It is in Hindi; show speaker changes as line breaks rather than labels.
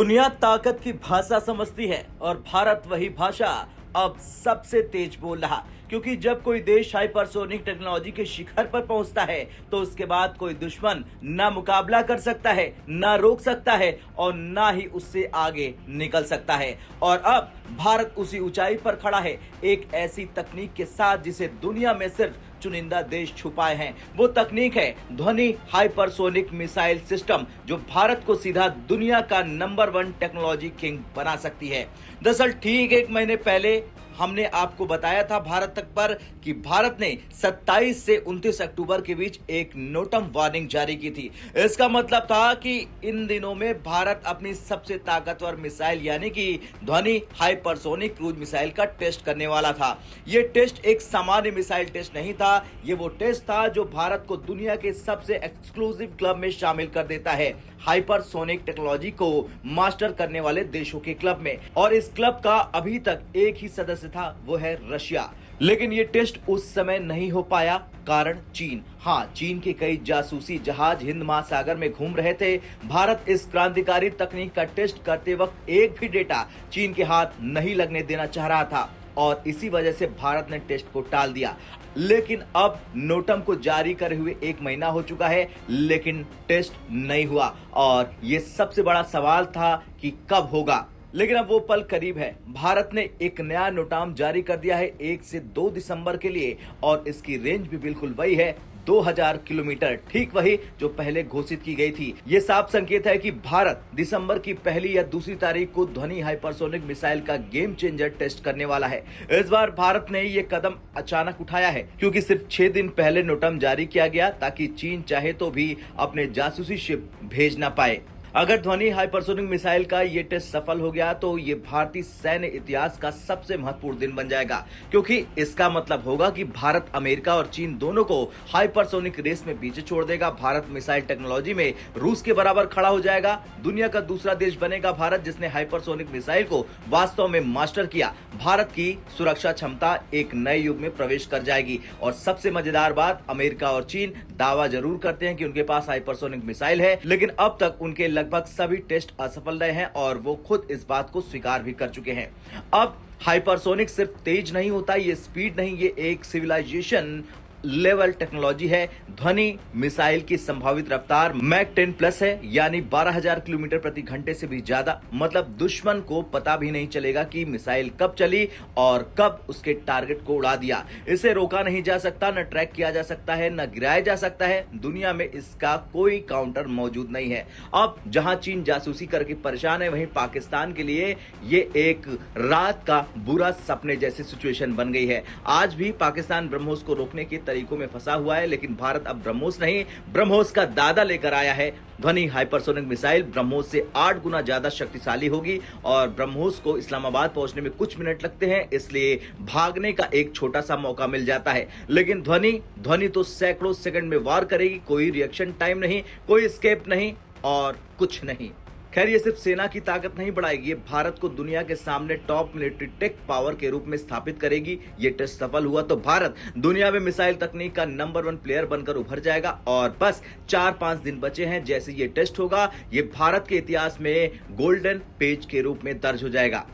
दुनिया ताकत की भाषा समझती है और भारत वही भाषा अब सबसे तेज बोल रहा, क्योंकि जब कोई देश हाइपरसोनिक टेक्नोलॉजी के शिखर पर पहुंचता है तो उसके बाद कोई दुश्मन ना मुकाबला कर सकता है, ना रोक सकता है और ना ही उससे आगे निकल सकता है। और अब भारत उसी ऊंचाई पर खड़ा है, एक ऐसी तकनीक के साथ जिसे दुनिया में सिर्फ चुनिंदा देश छुपाए हैं। वो तकनीक है ध्वनि हाइपरसोनिक मिसाइल सिस्टम, जो भारत को सीधा दुनिया का नंबर 1 टेक्नोलॉजी किंग बना सकती है। दरअसल ठीक 1 महीने पहले हमने आपको बताया था भारत तक पर कि भारत ने 27 से 29 अक्टूबर के बीच एक नोटम वार्निंग जारी की थी। इसका मतलब था कि इन दिनों में भारत अपनी सबसे ताकतवर मिसाइल यानी कि ध्वनि हाइपरसोनिक क्रूज मिसाइल का टेस्ट करने वाला था। यह टेस्ट एक सामान्य मिसाइल टेस्ट नहीं था, यह वो टेस्ट था जो भारत को दुनिया के सबसे एक्सक्लूसिव क्लब में शामिल कर देता है, हाइपरसोनिक टेक्नोलॉजी को मास्टर करने वाले देशों के क्लब में। और इस क्लब का अभी तक एक ही सदस्य था, वो है रशिया। लेकिन ये टेस्ट उस समय नहीं हो पाया, कारण चीन। हाँ, चीन के कई जासूसी जहाज हिंद महासागर में घूम रहे थे। भारत इस क्रांतिकारी तकनीक का टेस्ट करते वक्त एक भी डेटा चीन के हाथ नहीं लगने देना चाह रहा था और इसी वजह से भारत ने टेस्ट को टाल दिया। लेकिन अब नोटम को जारी करे हुए 1 महीना हो चुका है, लेकिन टेस्ट नहीं हुआ और ये सबसे बड़ा सवाल था कि कब होगा। लेकिन अब वो पल करीब है। भारत ने एक नया नोटाम जारी कर दिया है 1 से 2 दिसंबर के लिए और इसकी रेंज भी बिल्कुल वही है, 2000 किलोमीटर, ठीक वही जो पहले घोषित की गई थी। ये साफ संकेत है कि भारत दिसंबर की 1 या 2 तारीख को ध्वनि हाइपरसोनिक मिसाइल का गेम चेंजर टेस्ट करने वाला है। इस बार भारत ने ये कदम अचानक उठाया है क्योंकि सिर्फ 6 दिन पहले नोटम जारी किया गया ताकि चीन चाहे तो भी अपने जासूसी शिप भेज ना पाए। अगर ध्वनि हाइपरसोनिक मिसाइल का ये टेस्ट सफल हो गया तो ये भारतीय सैन्य इतिहास का सबसे महत्वपूर्ण दिन बन जाएगा, क्योंकि इसका मतलब होगा कि भारत अमेरिका और चीन दोनों को हाइपरसोनिक रेस में पीछे छोड़ देगा। भारत मिसाइल टेक्नोलॉजी में रूस के बराबर खड़ा हो जाएगा। दुनिया का दूसरा देश बनेगा भारत जिसने हाइपरसोनिक मिसाइल को वास्तव में मास्टर किया। भारत की सुरक्षा क्षमता एक नए युग में प्रवेश कर जाएगी। और सबसे मजेदार बात, अमेरिका और चीन दावा जरूर करते हैं कि उनके पास हाइपरसोनिक मिसाइल है, लेकिन अब तक उनके लगभग सभी टेस्ट असफल रहे हैं और वो खुद इस बात को स्वीकार भी कर चुके हैं। अब हाइपरसोनिक सिर्फ तेज नहीं होता, ये स्पीड नहीं, ये एक सिविलाइजेशन लेवल टेक्नोलॉजी है। ध्वनि मिसाइल की संभावित रफ्तार मैक 10 प्लस है, यानी 12,000 किलोमीटर प्रति घंटे से भी ज्यादा। मतलब दुश्मन को पता भी नहीं चलेगा कि मिसाइल कब चली और कब उसके टारगेट को उड़ा दिया। इसे रोका नहीं जा सकता, न ट्रैक किया जा सकता है, न गिराया जा सकता है। दुनिया में इसका कोई काउंटर मौजूद नहीं है। अब जहां चीन जासूसी करके परेशान है, वहीं पाकिस्तान के लिए ये एक रात का बुरा सपने जैसी सिचुएशन बन गई है। आज भी पाकिस्तान ब्रह्मोस को रोकने के तरीकों में फंसा हुआ है, लेकिन भारत अब ब्रह्मोस नहीं, ब्रह्मोस का दादा लेकर आया है। ध्वनि हाइपरसोनिक मिसाइल ब्रह्मोस से 8 गुना ज्यादा शक्तिशाली होगी और ब्रह्मोस को इस्लामाबाद पहुंचने में कुछ मिनट लगते हैं, इसलिए भागने का एक छोटा सा मौका मिल जाता है। लेकिन ध्वनि तो सैकड़ों सेकंड में वार करेगी, कोई रिएक्शन टाइम नहीं, कोई एस्केप नहीं और कुछ नहीं। खैर, ये सिर्फ सेना की ताकत नहीं बढ़ाएगी, ये भारत को दुनिया के सामने टॉप मिलिट्री टेक पावर के रूप में स्थापित करेगी। ये टेस्ट सफल हुआ तो भारत दुनिया में मिसाइल तकनीक का नंबर 1 प्लेयर बनकर उभर जाएगा और बस 4-5 दिन बचे हैं। जैसे ये टेस्ट होगा, ये भारत के इतिहास में गोल्डन पेज के रूप में दर्ज हो जाएगा।